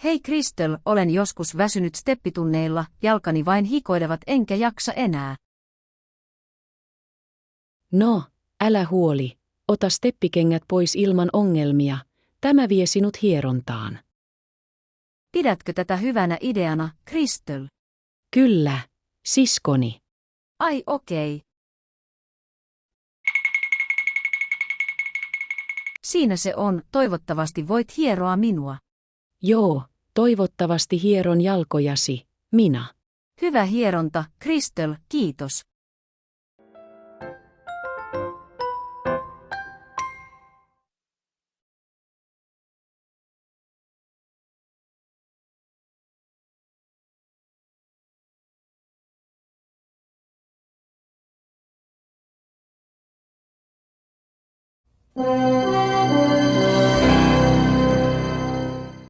Hei Kristel, olen joskus väsynyt steppitunneilla, jalkani vain hikoilevat enkä jaksa enää. No, älä huoli, ota steppikengät pois ilman ongelmia, tämä vie sinut hierontaan. Pidätkö tätä hyvänä ideana, Kristel? Kyllä, siskoni. Ai okei. Siinä se on, toivottavasti voit hieroa minua. Joo, toivottavasti hieron jalkojasi, minä. Hyvä hieronta, Kristel, kiitos.